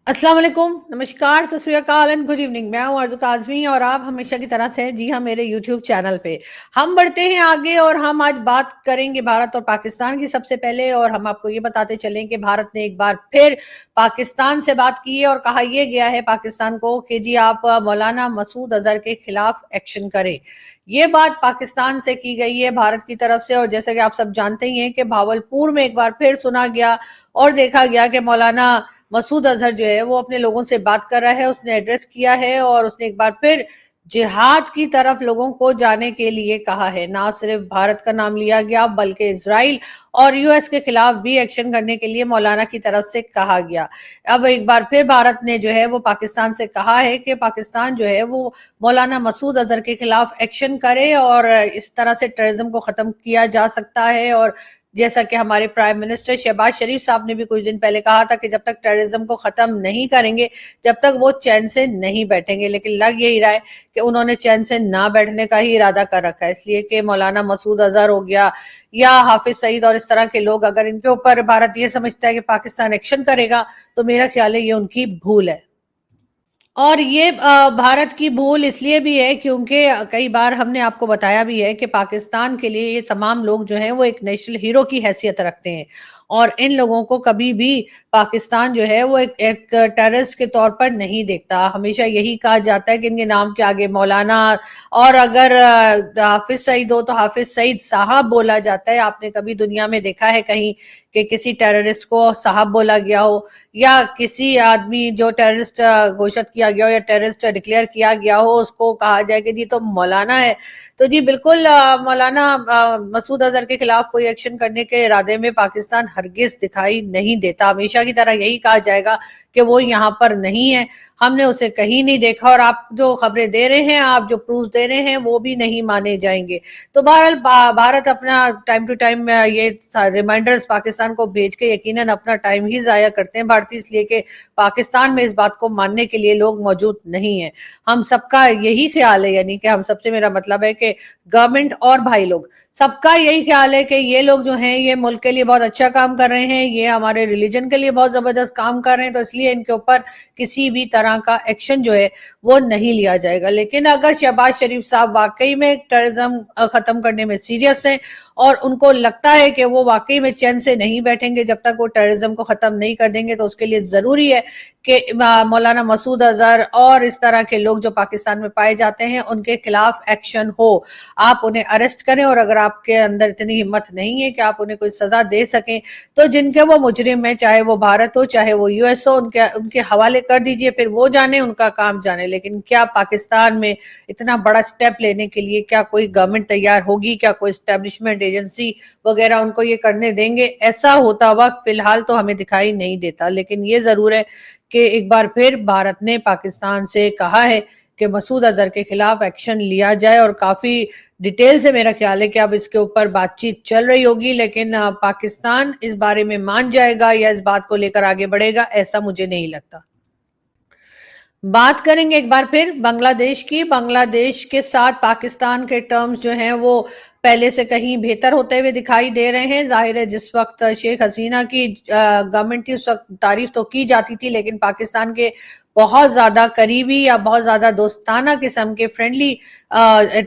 अस्सलाम वालेकुम, नमस्कार, सत श्री अकाल एंड गुड इवनिंग। मैं हूं अर्ज़ू काज़मी और आप हमेशा की तरह से जी हाँ मेरे यूट्यूब चैनल पे हम बढ़ते हैं आगे और हम आज बात करेंगे भारत और पाकिस्तान की सबसे पहले। और हम आपको ये बताते चलें कि भारत ने एक बार फिर पाकिस्तान से बात की है और कहा यह गया है पाकिस्तान को कि जी आप मौलाना मसूद अजहर के खिलाफ एक्शन करें। ये बात पाकिस्तान से की गई है भारत की तरफ से। और जैसा कि आप सब जानते ही हैं कि भावलपुर में एक बार फिर सुना गया और देखा गया कि मौलाना मसूद अजहर जो है वो अपने लोगों से बात कर रहा है, उसने एड्रेस किया है और उसने एक बार फिर जिहाद की तरफ लोगों को जाने के लिए कहा है। ना सिर्फ भारत का नाम लिया गया बल्कि इजराइल और यूएस के खिलाफ भी एक्शन करने के लिए मौलाना की तरफ से कहा गया। अब एक बार फिर भारत ने जो है वो पाकिस्तान से कहा है कि पाकिस्तान जो है वो मौलाना मसूद अजहर के खिलाफ एक्शन करे और इस तरह से टेररिज्म को खत्म किया जा सकता है। और जैसा कि हमारे प्राइम मिनिस्टर शहबाज शरीफ साहब ने भी कुछ दिन पहले कहा था कि जब तक टेररिज्म को खत्म नहीं करेंगे जब तक वो चैन से नहीं बैठेंगे, लेकिन लग यही रहा है कि उन्होंने चैन से ना बैठने का ही इरादा कर रखा है। इसलिए कि मौलाना मसूद अजहर हो गया या हाफिज सईद और इस तरह के लोग, अगर इनके ऊपर भारत ये समझता है कि पाकिस्तान एक्शन करेगा तो मेरा ख्याल है ये उनकी भूल है। और ये भारत की भूल इसलिए भी है क्योंकि कई बार हमने आपको बताया भी है कि पाकिस्तान के लिए ये तमाम लोग जो हैं वो एक नेशनल हीरो की हैसियत रखते हैं और इन लोगों को कभी भी पाकिस्तान जो है वो एक टेररिस्ट के तौर पर नहीं देखता। हमेशा यही कहा जाता है कि इनके नाम के आगे मौलाना और अगर हाफिज सईद हो तो हाफिज सईद साहब बोला जाता है। आपने कभी दुनिया में देखा है कहीं कि किसी टेररिस्ट को साहब बोला गया हो या किसी आदमी जो टेररिस्ट घोषित किया गया हो या टेररिस्ट डिक्लेयर किया गया हो उसको कहा जाए कि जी तो मौलाना है? तो जी बिल्कुल मौलाना मसूद अजहर के खिलाफ कोई एक्शन करने के इरादे में पाकिस्तान हरगिज दिखाई नहीं देता। हमेशा की तरह यही कहा जाएगा कि वो यहाँ पर नहीं है, हमने उसे कहीं नहीं देखा और आप जो खबरें दे रहे हैं, आप जो प्रूफ दे रहे हैं वो भी नहीं माने जाएंगे। तो बहरहाल भारत अपना टाइम टू टाइम ये रिमाइंडर्स पाकिस्तान को भेज के यकीनन अपना टाइम ही जाया करते हैं भारतीय, इसलिए कि पाकिस्तान में इस बात को मानने के लिए लोग मौजूद नहीं है। हम सबका यही ख्याल है, यानी कि हम सबसे मेरा मतलब है कि गवर्नमेंट और भाई लोग सबका यही ख्याल है कि ये लोग जो हैं ये मुल्क के लिए बहुत अच्छा काम कर रहे हैं, ये हमारे रिलीजन के लिए बहुत जबरदस्त काम कर रहे हैं, तो इसलिए इनके ऊपर किसी भी तरह का एक्शन जो है वो नहीं लिया जाएगा। लेकिन अगर शहबाज शरीफ साहब वाकई में टेररिज्म खत्म करने में सीरियस हैं और उनको लगता है कि वो वाकई में चैन से नहीं बैठेंगे जब तक वो टेररिज्म को खत्म नहीं कर देंगे, तो उसके लिए जरूरी है कि मौलाना मसूद अजहर और इस तरह के लोग जो पाकिस्तान में पाए जाते हैं उनके खिलाफ एक्शन हो। आप उन्हें अरेस्ट करें और अगर आपके अंदर इतनी हिम्मत नहीं है कि आप उन्हें कोई सजा दे सकें तो जिनके वो मुजरिम है, चाहे वो भारत हो चाहे वो यूएस हो, उनके उनके हवाले कर दीजिए, फिर वो जाने, उनका काम जाने। लेकिन क्या पाकिस्तान में इतना बड़ा स्टेप लेने के लिए क्या कोई गवर्नमेंट तैयार होगी? क्या कोई एस्टेब्लिशमेंट एजेंसी वगैरह उनको ये करने देंगे? ऐसा होता हुआ फिलहाल तो हमें दिखाई नहीं देता। लेकिन ये जरूर है कि एक बार फिर भारत ने पाकिस्तान से कहा है कि मसूद अजहर के खिलाफ एक्शन लिया जाए और काफी डिटेल से मेरा ख्याल है कि अब इसके ऊपर बातचीत चल रही होगी। लेकिन पाकिस्तान इस बारे में मान जाएगा या इस बात को लेकर आगे बढ़ेगा, ऐसा मुझे नहीं लगता। बात करेंगे एक बार फिर बांग्लादेश की। बांग्लादेश के साथ पाकिस्तान के टर्म्स जो हैं वो पहले से कहीं बेहतर होते हुए दिखाई दे रहे हैं। जाहिर है जिस वक्त शेख हसीना की गवर्नमेंट की उस वक्त तारीफ तो की जाती थी, लेकिन पाकिस्तान के बहुत ज्यादा करीबी या बहुत ज्यादा दोस्ताना किस्म के फ्रेंडली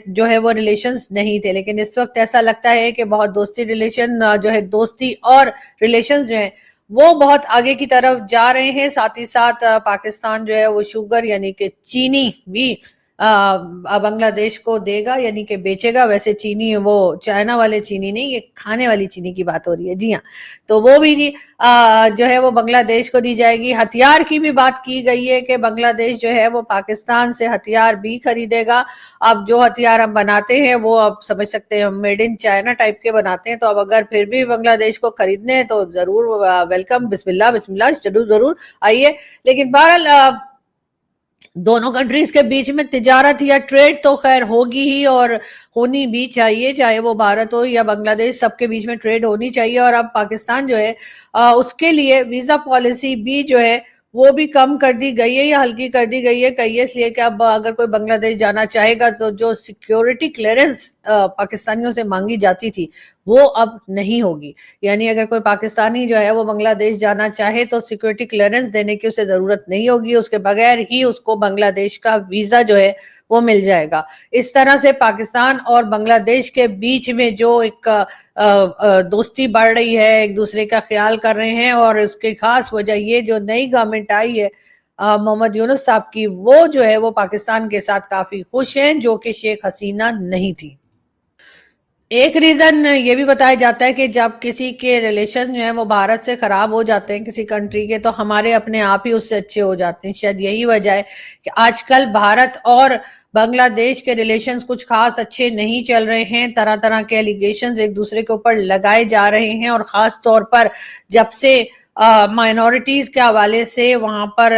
जो है वो रिलेशंस नहीं थे। लेकिन इस वक्त ऐसा लगता है कि बहुत दोस्ती रिलेशन जो है, दोस्ती और रिलेशंस जो है वो बहुत आगे की तरफ जा रहे हैं। साथ ही साथ पाकिस्तान जो है वो शुगर यानी कि चीनी भी बांग्लादेश को देगा, यानी कि बेचेगा। वैसे चीनी वो चाइना वाले चीनी नहीं, ये खाने वाली चीनी की बात हो रही है, जी हाँ। तो वो भी जी जो है वो बांग्लादेश को दी जाएगी। हथियार की भी बात की गई है कि बांग्लादेश जो है वो पाकिस्तान से हथियार भी खरीदेगा। अब जो हथियार हम बनाते हैं वो आप समझ सकते हैं हम मेड इन चाइना टाइप के बनाते हैं, तो अब अगर फिर भी बांग्लादेश को खरीदने हैं तो जरूर वेलकम, बिस्मिल्लाह बिस्मिल्लाह, जरूर जरूर आइए। लेकिन बहरहाल दोनों कंट्रीज के बीच में तिजारत या ट्रेड तो खैर होगी ही और होनी भी चाहिए, चाहे वो भारत हो या बांग्लादेश, सबके बीच में ट्रेड होनी चाहिए। और अब पाकिस्तान जो है उसके लिए वीजा पॉलिसी भी जो है वो भी कम कर दी गई है या हल्की कर दी गई है। कहिए इसलिए कि अब अगर कोई बांग्लादेश जाना चाहेगा तो जो सिक्योरिटी क्लियरेंस पाकिस्तानियों से मांगी जाती थी वो अब नहीं होगी। यानी अगर कोई पाकिस्तानी जो है वो बांग्लादेश जाना चाहे तो सिक्योरिटी क्लियरेंस देने की उसे जरूरत नहीं होगी, उसके बगैर ही उसको बांग्लादेश का वीजा जो है वो मिल जाएगा। इस तरह से पाकिस्तान और बांग्लादेश के बीच में जो एक दोस्ती बढ़ रही है, एक दूसरे का ख्याल कर रहे हैं, और उसकी खास वजह ये जो नई गवर्नमेंट आई है मोहम्मद यूनुस साहब की, वो जो है वो पाकिस्तान के साथ काफी खुश हैं, जो कि शेख हसीना नहीं थी। एक रीजन ये भी बताया जाता है कि जब किसी के रिलेशन जो है वो भारत से खराब हो जाते हैं किसी कंट्री के, तो हमारे अपने आप ही उससे अच्छे हो जाते हैं। शायद यही वजह है कि आजकल भारत और बांग्लादेश के रिलेशंस कुछ खास अच्छे नहीं चल रहे हैं। तरह तरह के एलिगेशंस एक दूसरे के ऊपर लगाए जा रहे हैं, और खास तौर पर जब से माइनॉरिटीज के हवाले से वहां पर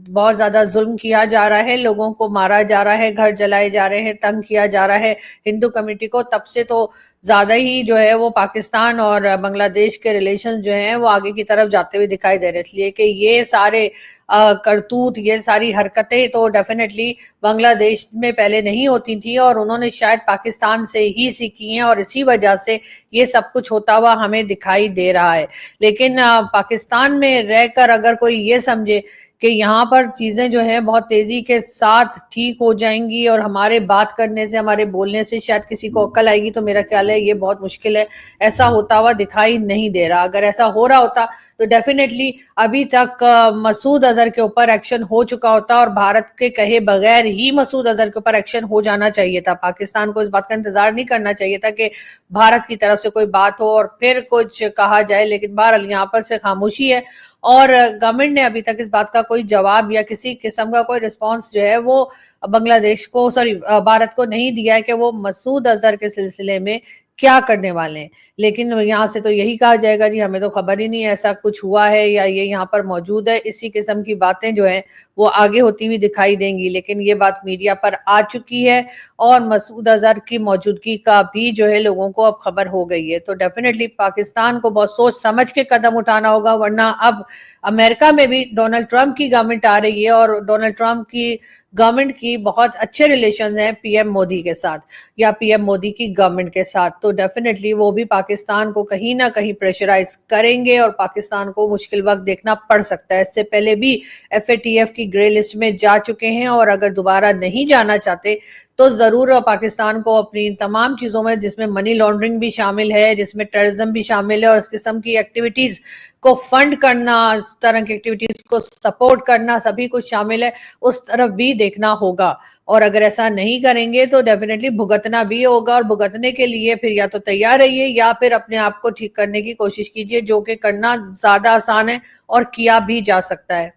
बहुत ज्यादा जुल्म किया जा रहा है, लोगों को मारा जा रहा है, घर जलाए जा रहे हैं, तंग किया जा रहा है हिंदू कम्युनिटी को, तब से तो ज्यादा ही जो है वो पाकिस्तान और बांग्लादेश के रिलेशन जो हैं वो आगे की तरफ जाते हुए दिखाई दे रहे हैं। इसलिए कि ये सारे करतूत, ये सारी हरकतें तो डेफिनेटली बांग्लादेश में पहले नहीं होती थी, और उन्होंने शायद पाकिस्तान से ही सीखी हैं, और इसी वजह से ये सब कुछ होता हुआ हमें दिखाई दे रहा है। लेकिन पाकिस्तान में रहकर अगर कोई ये समझे कि यहाँ पर चीजें जो है बहुत तेजी के साथ ठीक हो जाएंगी और हमारे बात करने से, हमारे बोलने से शायद किसी को अक्ल आएगी, तो मेरा ख्याल है ये बहुत मुश्किल है। ऐसा होता हुआ दिखाई नहीं दे रहा। अगर ऐसा हो रहा होता तो डेफिनेटली अभी तक मसूद अजहर के ऊपर एक्शन हो चुका होता, और भारत के कहे बगैर ही मसूद अजहर के ऊपर एक्शन हो जाना चाहिए था। पाकिस्तान को इस बात का इंतजार नहीं करना चाहिए था कि भारत की तरफ से कोई बात हो और फिर कुछ कहा जाए। लेकिन बहरहाल यहाँ पर से खामोशी है, और गवर्नमेंट ने अभी तक इस बात का कोई जवाब या किसी किस्म का कोई रिस्पांस जो है वो बांग्लादेश को, सॉरी भारत को नहीं दिया है कि वो मसूद अजहर के सिलसिले में क्या करने वाले हैं। लेकिन यहाँ से तो यही कहा जाएगा जी हमें तो खबर ही नहीं है ऐसा कुछ हुआ है या ये यहाँ पर मौजूद है। इसी किस्म की बातें जो है वो आगे होती हुई दिखाई देंगी। लेकिन ये बात मीडिया पर आ चुकी है, और मसूद अजहर की मौजूदगी का भी जो है लोगों को अब खबर हो गई है। तो डेफिनेटली पाकिस्तान को बहुत सोच समझ के कदम उठाना होगा, वरना अब अमेरिका में भी डोनाल्ड ट्रंप की गवर्नमेंट आ रही है, और डोनाल्ड ट्रंप की गवर्नमेंट की बहुत अच्छे रिलेशन हैं पीएम मोदी के साथ या पीएम मोदी की गवर्नमेंट के साथ। तो डेफिनेटली वो भी पाकिस्तान को कहीं ना कहीं प्रेशराइज करेंगे, और पाकिस्तान को मुश्किल वक्त देखना पड़ सकता है। इससे पहले भी एफएटीएफ की ग्रे लिस्ट में जा चुके हैं, और अगर दोबारा नहीं जाना चाहते तो जरूर पाकिस्तान को अपनी तमाम चीजों में, जिसमें मनी लॉन्ड्रिंग भी शामिल है, जिसमें टेररिज्म भी शामिल है, और इस किस्म की एक्टिविटीज को फंड करना, इस तरह की एक्टिविटीज को सपोर्ट करना, सभी कुछ शामिल है, उस तरफ भी देखना होगा। और अगर ऐसा नहीं करेंगे तो डेफिनेटली भुगतना भी होगा, और भुगतने के लिए फिर या तो तैयार रहिए या फिर अपने आप को ठीक करने की कोशिश कीजिए, जो कि करना ज्यादा आसान है और किया भी जा सकता है।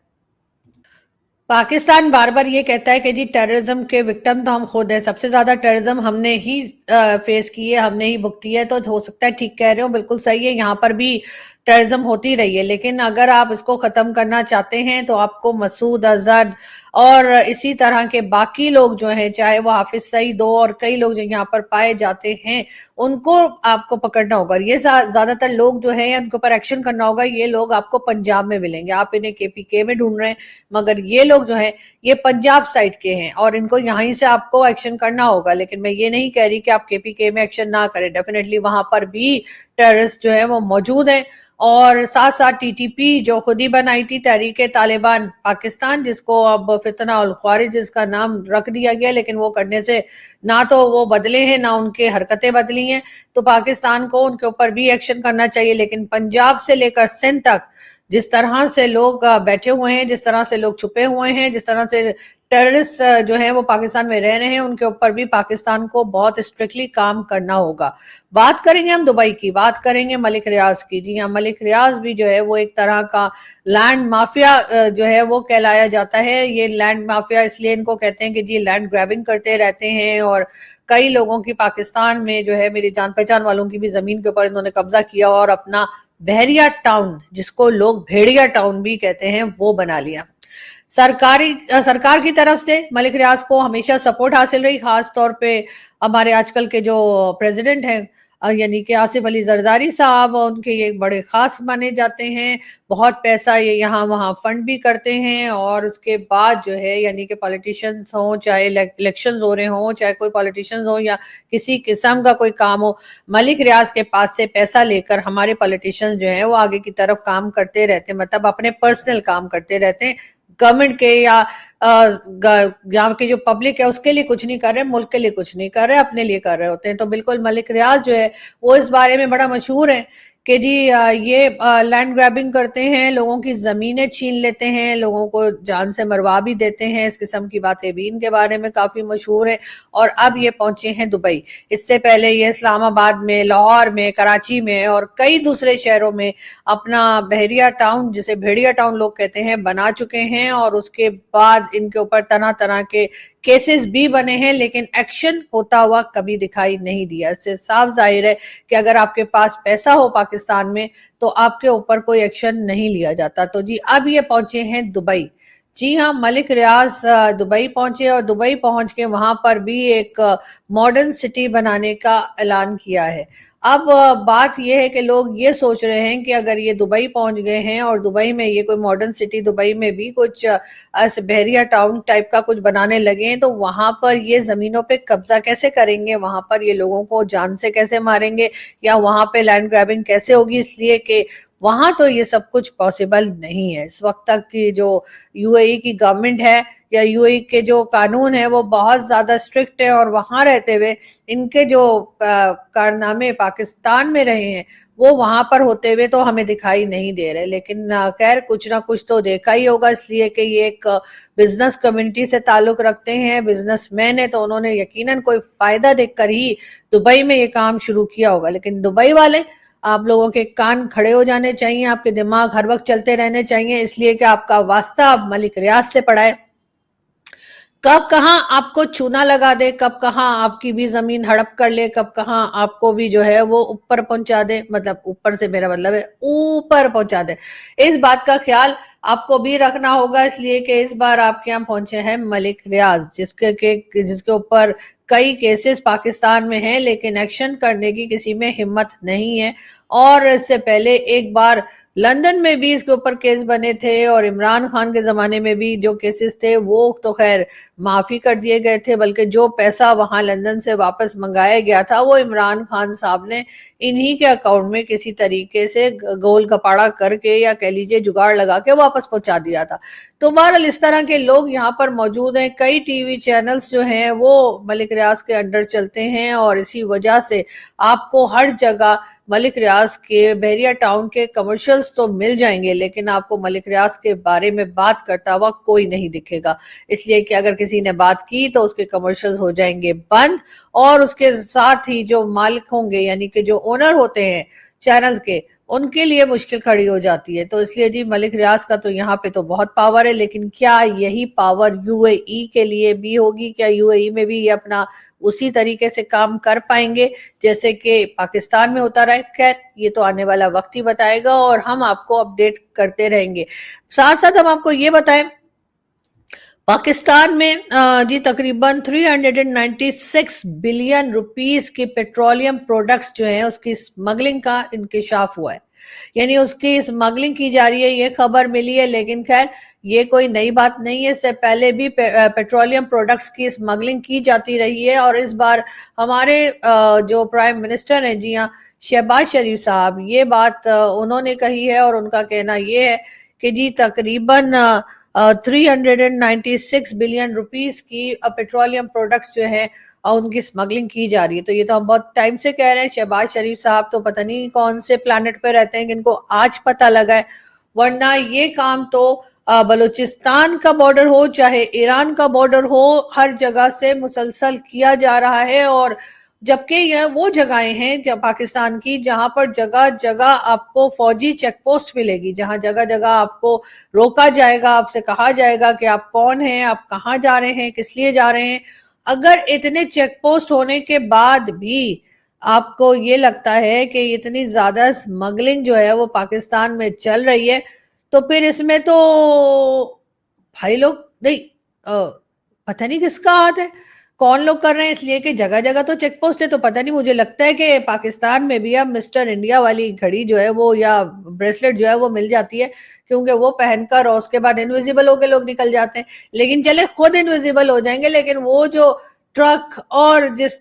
पाकिस्तान बार बार ये कहता है कि जी टेररिज्म के विक्टिम तो हम खुद हैं, सबसे ज्यादा टेररिज्म हमने ही फेस की है, हमने ही भुगती है। तो हो सकता है ठीक कह रहे हो, बिल्कुल सही है, यहाँ पर भी टेररिज्म होती रही है। लेकिन अगर आप इसको खत्म करना चाहते हैं तो आपको मसूद अजहर और इसी तरह के बाकी लोग जो हैं, चाहे वो हाफिज सईद हो और कई लोग जो यहाँ पर पाए जाते हैं, उनको आपको पकड़ना होगा। ये ज्यादातर लोग जो है उनके ऊपर एक्शन करना होगा। ये लोग आपको पंजाब में मिलेंगे, आप इन्हें केपीके में ढूंढ रहे हैं, मगर ये लोग जो है ये पंजाब साइड के हैं, और इनको यहीं से आपको एक्शन करना होगा। लेकिन मैं ये नहीं कह रही कि आप केपीके में एक्शन ना करें, डेफिनेटली वहां पर भी टेररिस्ट जो है वो मौजूद हैं। और साथ साथ टीटीपी जो खुद ही बनाई थी तहरीक तालिबान पाकिस्तान, जिसको अब फितना उल ख्वारिज इसका नाम रख दिया गया, लेकिन वो करने से ना तो वो बदले हैं ना उनके हरकतें बदली हैं। तो पाकिस्तान को उनके ऊपर भी एक्शन करना चाहिए। लेकिन पंजाब से लेकर सिंध तक जिस तरह से लोग बैठे हुए हैं, जिस तरह से लोग छुपे हुए हैं, जिस तरह से टेररिस्ट जो है वो पाकिस्तान में रह रहे हैं, उनके ऊपर भी पाकिस्तान को बहुत स्ट्रिक्टली काम करना होगा। बात करेंगे हम दुबई की, बात करेंगे मलिक रियाज की। जी हाँ, मलिक रियाज भी जो है वो एक तरह का लैंड माफिया जो है वो कहलाया जाता है। ये लैंड माफिया इसलिए इनको कहते हैं कि जी लैंड ग्रैबिंग करते रहते हैं, और कई लोगों की पाकिस्तान में जो है, मेरी जान पहचान वालों की भी जमीन के ऊपर इन्होंने कब्जा किया और अपना बहरिया टाउन, जिसको लोग भेड़िया टाउन भी कहते हैं, वो बना लिया। सरकार की तरफ से मलिक रियाज को हमेशा सपोर्ट हासिल रही, खास तौर पे हमारे आजकल के जो प्रेसिडेंट हैं यानी कि आसिफ अली जरदारी साहब, उनके ये बड़े खास माने जाते हैं। बहुत पैसा ये यहाँ वहाँ फंड भी करते हैं, और उसके बाद जो है यानी कि पॉलिटिशियंस हों, चाहे इलेक्शंस हो रहे हों, चाहे कोई पॉलिटिशियंस हो या किसी किस्म का कोई काम हो, मलिक रियाज के पास से पैसा लेकर हमारे पॉलिटिशियंस जो हैं वो आगे की तरफ काम करते रहते हैं, मतलब अपने पर्सनल काम करते रहते हैं। गवर्नमेंट के या यहाँ की जो पब्लिक है उसके लिए कुछ नहीं कर रहे, मुल्क के लिए कुछ नहीं कर रहे, अपने लिए कर रहे होते हैं। तो बिल्कुल मलिक रियाज जो है वो इस बारे में बड़ा मशहूर है कि जी ये लैंड ग्रैबिंग करते हैं, लोगों की जमीनें छीन लेते हैं, लोगों को जान से मरवा भी देते हैं। इस किस्म की बातें भी इनके बारे में काफी मशहूर है। और अब ये पहुंचे हैं दुबई। इससे पहले ये इस्लामाबाद में, लाहौर में, कराची में और कई दूसरे शहरों में अपना बहरिया टाउन, जिसे भेड़िया टाउन लोग कहते हैं, बना चुके हैं। और उसके बाद इनके ऊपर तरह तरह के केसेस भी बने हैं, लेकिन एक्शन होता हुआ कभी दिखाई नहीं दिया। इससे साफ जाहिर है कि अगर आपके पास पैसा हो पाकिस्तान में तो आपके ऊपर कोई एक्शन नहीं लिया जाता। तो जी अब ये पहुंचे हैं दुबई। जी हाँ, मलिक रियाज दुबई पहुंचे और दुबई पहुंच के वहां पर भी एक मॉडर्न सिटी बनाने का ऐलान किया है। अब बात यह है कि लोग ये सोच रहे हैं कि अगर ये दुबई पहुंच गए हैं और दुबई में ये कोई मॉडर्न सिटी, दुबई में भी कुछ बहरिया टाउन टाइप का कुछ बनाने लगे हैं, तो वहां पर ये जमीनों पे कब्जा कैसे करेंगे, वहां पर ये लोगों को जान से कैसे मारेंगे, या वहां पे लैंड ग्रैबिंग कैसे होगी। इसलिए कि वहां तो ये सब कुछ पॉसिबल नहीं है। इस वक्त तक की जो यूएई की गवर्नमेंट है या यूएई के जो कानून है वो बहुत ज्यादा स्ट्रिक्ट है, और वहां रहते हुए इनके जो कारनामे पाकिस्तान में रहे हैं वो वहां पर होते हुए तो हमें दिखाई नहीं दे रहे। लेकिन खैर कुछ ना कुछ तो देखा ही होगा, इसलिए कि ये एक बिजनेस कम्युनिटी से ताल्लुक रखते हैं, बिजनेसमैन है, तो उन्होंने यकीनन कोई फायदा देखकर ही दुबई में ये काम शुरू किया होगा। लेकिन दुबई वाले, आप लोगों के कान खड़े हो जाने चाहिए, आपके दिमाग हर वक्त चलते रहने चाहिए, इसलिए कि आपका वास्ता अब मलिक रियाज से पड़ा है। कब कहाँ आपको चूना लगा दे, कब कहाँ आपकी भी जमीन हड़प कर ले, कब कहाँ आपको भी जो है वो ऊपर पहुंचा दे, मतलब ऊपर से मेरा मतलब है ऊपर पहुंचा दे, इस बात का ख्याल आपको भी रखना होगा। इसलिए कि इस बार आपके यहाँ पहुंचे हैं मलिक रियाज, जिसके ऊपर कई केसेस पाकिस्तान में हैं, लेकिन एक्शन करने की किसी में हिम्मत नहीं है। और इससे पहले एक बार लंदन में भी इसके ऊपर केस बने थे, और इमरान खान के जमाने में भी जो केसेस थे वो तो खैर माफी कर दिए गए थे, बल्कि जो पैसा वहां लंदन से वापस मंगाया गया था वो इमरान खान साहब ने इन्हीं के अकाउंट में किसी तरीके से गोल गपाड़ा करके या कह लीजिए जुगाड़ लगा के वापस पहुंचा दिया था। तो बहरहाल इस तरह के लोग यहाँ पर मौजूद हैं। कई टीवी चैनल्स जो हैं वो मलिक रियाज के अंडर चलते हैं, और इसी वजह से आपको हर जगह मलिक रियाज के बहरिया टाउन के कमर्शियल्स तो मिल जाएंगे, लेकिन आपको मलिक रियाज के बारे में बात करता हुआ कोई नहीं दिखेगा। इसलिए कि अगर किसी ने बात की तो उसके कमर्शियल्स हो जाएंगे बंद, और उसके साथ ही जो मालिक होंगे यानी कि जो ओनर होते हैं चैनल के, उनके लिए मुश्किल खड़ी हो जाती है। तो इसलिए जी मलिक रियाज का तो यहाँ पे तो बहुत पावर है, लेकिन क्या यही पावर यूएई के लिए भी होगी? क्या यूएई में भी ये अपना उसी तरीके से काम कर पाएंगे जैसे कि पाकिस्तान में होता रहा है? खैर ये तो आने वाला वक्त ही बताएगा, और हम आपको अपडेट करते रहेंगे। साथ साथ हम आपको ये बताएं, पाकिस्तान में जी तकरीबन 396 बिलियन रुपीस की पेट्रोलियम प्रोडक्ट्स जो हैं उसकी स्मगलिंग का इंकशाफ हुआ है, यानी उसकी स्मगलिंग की जा रही है, ये खबर मिली है। लेकिन खैर ये कोई नई बात नहीं है, इससे पहले भी पेट्रोलियम प्रोडक्ट्स की स्मगलिंग की जाती रही है। और इस बार हमारे जो प्राइम मिनिस्टर हैं, जी हाँ, शहबाज शरीफ साहब, ये बात उन्होंने कही है, और उनका कहना ये है कि जी तकरीबन 396 बिलियन रुपीस की पेट्रोलियम प्रोडक्ट्स जो है उनकी स्मगलिंग की जा रही है। तो ये तो हम बहुत टाइम से कह रहे हैं। शहबाज शरीफ साहब तो पता नहीं कौन से प्लैनेट पे रहते हैं कि इनको आज पता लगा है, वरना ये काम तो बलूचिस्तान का बॉर्डर हो चाहे ईरान का बॉर्डर हो, हर जगह से मुसलसल किया जा रहा है। और जबकि यह वो जगहें हैं जब पाकिस्तान की जहां पर जगह जगह आपको फौजी चेक पोस्ट मिलेगी, जहां जगह जगह आपको रोका जाएगा, आपसे कहा जाएगा कि आप कौन हैं, आप कहाँ जा रहे हैं, किस लिए जा रहे हैं। अगर इतने चेक पोस्ट होने के बाद भी आपको ये लगता है कि इतनी ज्यादा स्मगलिंग जो है वो पाकिस्तान में चल रही है, तो फिर इसमें तो भाई लोग नहीं, पता नहीं किसका हाथ है। कौन लोग कर रहे हैं, इसलिए कि जगह जगह तो चेक पोस्ट है, तो पता नहीं, मुझे लगता है कि पाकिस्तान में भी अब मिस्टर इंडिया वाली घड़ी जो है वो, या ब्रेसलेट जो है वो मिल जाती है, क्योंकि वो पहनकर और उसके बाद इनविजिबल होके लोग निकल जाते हैं। लेकिन चले खुद इनविजिबल हो जाएंगे, लेकिन वो जो ट्रक और जिस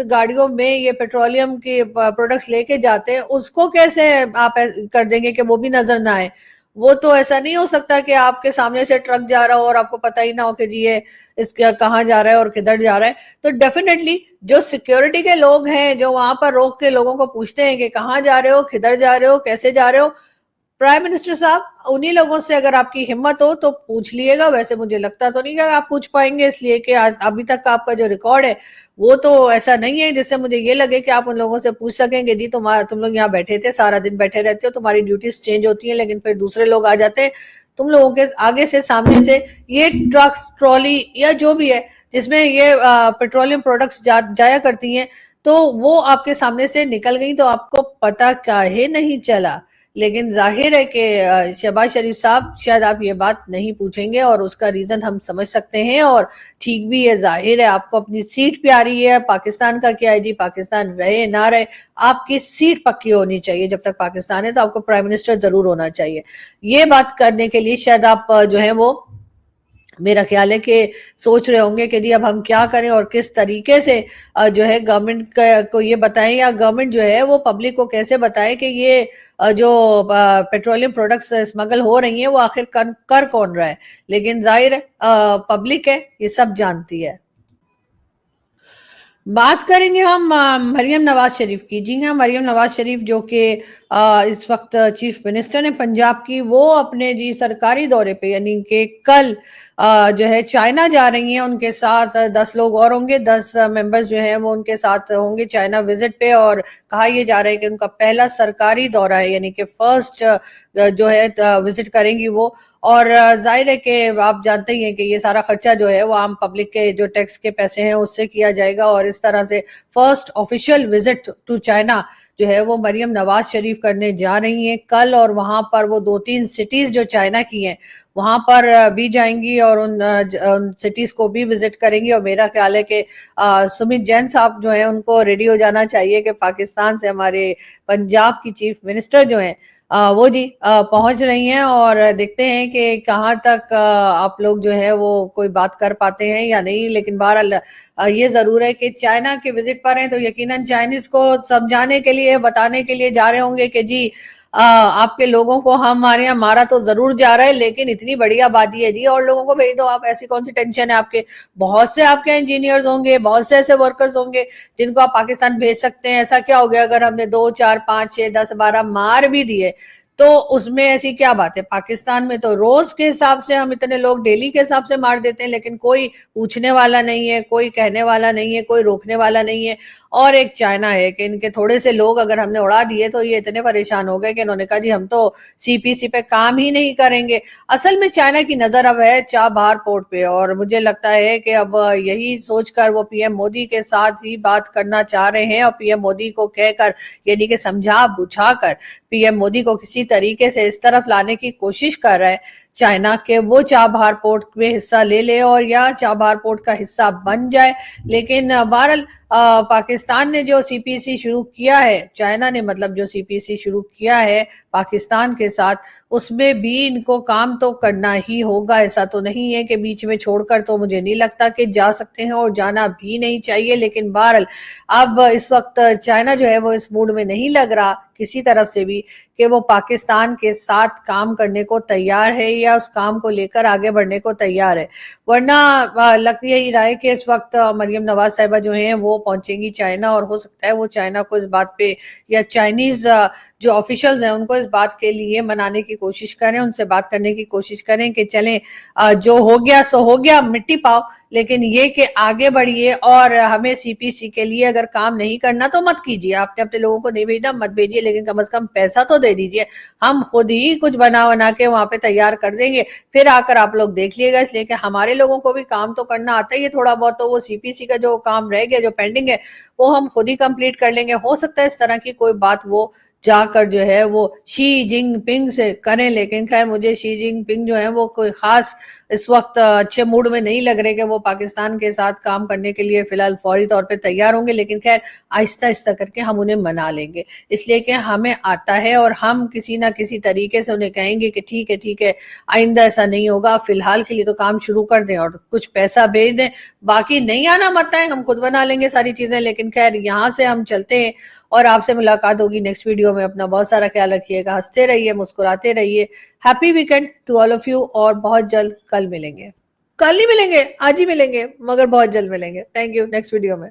गाड़ियों में ये पेट्रोलियम के प्रोडक्ट्स लेके जाते हैं, उसको कैसे आप कर देंगे कि वो भी नजर ना आए? वो तो ऐसा नहीं हो सकता कि आपके सामने से ट्रक जा रहा हो और आपको पता ही ना हो कि जी ये इसका कहाँ जा रहा है और किधर जा रहा है। तो डेफिनेटली जो सिक्योरिटी के लोग हैं, जो वहां पर रोक के लोगों को पूछते हैं कि कहाँ जा रहे हो, किधर जा रहे हो, कैसे जा रहे हो, प्राइम मिनिस्टर साहब उन्हीं लोगों से अगर आपकी हिम्मत हो तो पूछ लिएगा। वैसे मुझे लगता तो नहीं कि आप पूछ पाएंगे, इसलिए कि अभी तक का आपका जो रिकॉर्ड है वो तो ऐसा नहीं है जिससे मुझे ये लगे कि आप उन लोगों से पूछ सकेंगे जी तुम लोग यहाँ बैठे थे, सारा दिन बैठे रहते हो, तुम्हारी ड्यूटीज चेंज होती है, लेकिन फिर दूसरे लोग आ जाते हैं तुम लोगों के आगे से, सामने से। ये ट्रक, ट्रॉली या जो भी है जिसमें ये पेट्रोलियम प्रोडक्ट्स जाया करती हैं, तो वो आपके सामने से निकल गई तो आपको पता काहे नहीं चला? लेकिन जाहिर है कि शहबाज शरीफ साहब शायद आप ये बात नहीं पूछेंगे, और उसका रीजन हम समझ सकते हैं, और ठीक भी है, जाहिर है आपको अपनी सीट प्यारी है। पाकिस्तान का क्या है जी, पाकिस्तान रहे ना रहे, आपकी सीट पक्की होनी चाहिए। जब तक पाकिस्तान है तो आपको प्राइम मिनिस्टर जरूर होना चाहिए। ये बात करने के लिए शायद आप जो है वो, मेरा ख्याल है कि सोच रहे होंगे कि जी अब हम क्या करें और किस तरीके से जो है गवर्नमेंट को ये बताएं, या गवर्नमेंट जो है वो पब्लिक को कैसे बताए कि ये जो पेट्रोलियम प्रोडक्ट्स स्मगल हो रही हैं वो आखिर कर कौन रहा है। लेकिन जाहिर है पब्लिक है, ये सब जानती है। बात करेंगे हम मरियम नवाज शरीफ की। जी हाँ, मरियम नवाज शरीफ जो कि इस वक्त चीफ मिनिस्टर ने पंजाब की, वो अपने जी सरकारी दौरे पे, यानी कि कल जो है चाइना जा रही हैं। उनके साथ 10 लोग और होंगे, 10 मेंबर्स जो हैं वो उनके साथ होंगे चाइना विजिट पे। और कहा यह जा रहा है कि उनका पहला सरकारी दौरा है, यानी कि फर्स्ट जो है विजिट करेंगी वो। और जाहिर है कि आप जानते ही हैं कि ये सारा खर्चा जो है वो आम पब्लिक के जो टैक्स के पैसे हैं उससे किया जाएगा। और इस तरह से first official visit to China जो है वो मरियम नवाज शरीफ करने जा रही हैं कल। और वहां पर वो 2-3 सिटीज जो चाइना की हैं वहां पर भी जाएंगी और उन सिटीज को भी विजिट करेंगी। और मेरा ख्याल है कि सुमित जैन साहब जो है उनको रेडी हो जाना चाहिए कि पाकिस्तान से हमारे पंजाब की चीफ मिनिस्टर जो है वो जी पहुंच रही हैं। और देखते हैं कि कहाँ तक आप लोग जो है वो कोई बात कर पाते हैं या नहीं। लेकिन बहरहाल ये जरूर है कि चाइना के विजिट पर हैं तो यकीनन चाइनीज को समझाने के लिए, बताने के लिए जा रहे होंगे कि जी आपके लोगों को हमारे यहाँ मारा तो जरूर जा रहा है, लेकिन इतनी बड़ी आबादी है जी, और लोगों को भेज दो आप, ऐसी कौन सी टेंशन है आपके? बहुत से आपके इंजीनियर्स होंगे, बहुत से ऐसे वर्कर्स होंगे जिनको आप पाकिस्तान भेज सकते हैं। ऐसा क्या हो गया अगर हमने 2, 4, 5, 6, 10, 12 मार भी दिए तो उसमें ऐसी क्या बात है? पाकिस्तान में तो रोज के हिसाब से हम इतने लोग डेली के हिसाब से मार देते हैं, लेकिन कोई पूछने वाला नहीं है, कोई कहने वाला नहीं है, कोई रोकने वाला नहीं है। और एक चाइना है कि इनके थोड़े से लोग अगर हमने उड़ा दिए तो ये इतने परेशान हो गए कि इन्होंने कहा जी हम तो सीपीसी पे काम ही नहीं करेंगे। असल में चाइना की नजर अब है चाबहार पोर्ट पे, और मुझे लगता है कि अब यही सोचकर वो पीएम मोदी के साथ ही बात करना चाह रहे हैं, और पीएम मोदी को कहकर, यानी कि समझा बुझा कर पीएम मोदी को किसी तरीके से इस तरफ लाने की कोशिश कर रहा है चाइना के वो चाबहार पोर्ट में हिस्सा ले ले और या चाबहार पोर्ट का हिस्सा बन जाए। लेकिन बहरहाल पाकिस्तान ने जो सीपीसी शुरू किया है, चाइना ने मतलब जो सीपीसी शुरू किया है पाकिस्तान के साथ, उसमें भी इनको काम तो करना ही होगा। ऐसा तो नहीं है कि बीच में छोड़कर तो मुझे नहीं लगता कि जा सकते हैं, और जाना भी नहीं चाहिए। लेकिन बहरहाल अब इस वक्त चाइना जो है वो इस मूड में नहीं लग रहा किसी तरफ से भी कि वो पाकिस्तान के साथ काम करने को तैयार है या उस काम को लेकर आगे बढ़ने को तैयार है। वरना लग यही रहा है कि इस वक्त मरियम नवाज साहिबा जो हैं वो पहुंचेंगी चाइना, और हो सकता है वो चाइना को इस बात पे, या चाइनीज जो ऑफिशियल्स हैं उनको इस बात के लिए मनाने की कोशिश करें, उनसे बात करने की कोशिश करें कि चलें जो हो गया सो हो गया, मिट्टी पाओ, लेकिन ये कि आगे बढ़िए और हमें सीपीसी के लिए अगर काम नहीं करना तो मत कीजिए। आपने अपने लोगों को नहीं भेजना, मत भेजिए, लेकिन कम से कम पैसा तो दे दीजिए। हम खुद ही कुछ बना के वहां पे तैयार कर देंगे, फिर आकर आप लोग देख लिएगा। इसलिए कि हमारे लोगों को भी काम तो करना आता ही है थोड़ा बहुत, तो वो सीपीसी का जो काम रह गया, जो पेंडिंग है, वो हम खुद ही कंप्लीट कर लेंगे। हो सकता है इस तरह की कोई बात वो جا کر جو ہے وہ شی جن پنگ سے کریں، لیکن خیر مجھے شی جن پنگ جو ہے وہ کوئی خاص اس وقت اچھے موڈ میں نہیں لگ رہے کہ وہ پاکستان کے ساتھ کام کرنے کے لیے فی الحال فوری طور پہ تیار ہوں گے، لیکن خیر آہستہ آہستہ کر کے ہم انہیں منا لیں گے، اس لیے کہ ہمیں آتا ہے اور ہم کسی نہ کسی طریقے سے انہیں کہیں گے کہ ٹھیک ہے آئندہ ایسا نہیں ہوگا، فی الحال کے لیے تو کام شروع کر دیں اور کچھ پیسہ بھیج دیں، باقی نہیں آنا مت آئے، ہم خود بنا لیں گے ساری چیزیں، لیکن خیر یہاں سے ہم چلتے ہیں اور آپ سے ملاقات ہوگی نیکسٹ ویڈیو میں۔ اپنا بہت سارا خیال رکھیے گا، ہنستے رہیے، مسکراتے رہیے، happy weekend to all of you, اور بہت جلد کل ملیں گے، کل نہیں ملیں گے آج ہی ملیں گے، مگر بہت جلد ملیں گے۔ تھینک یو، نیکسٹ ویڈیو میں۔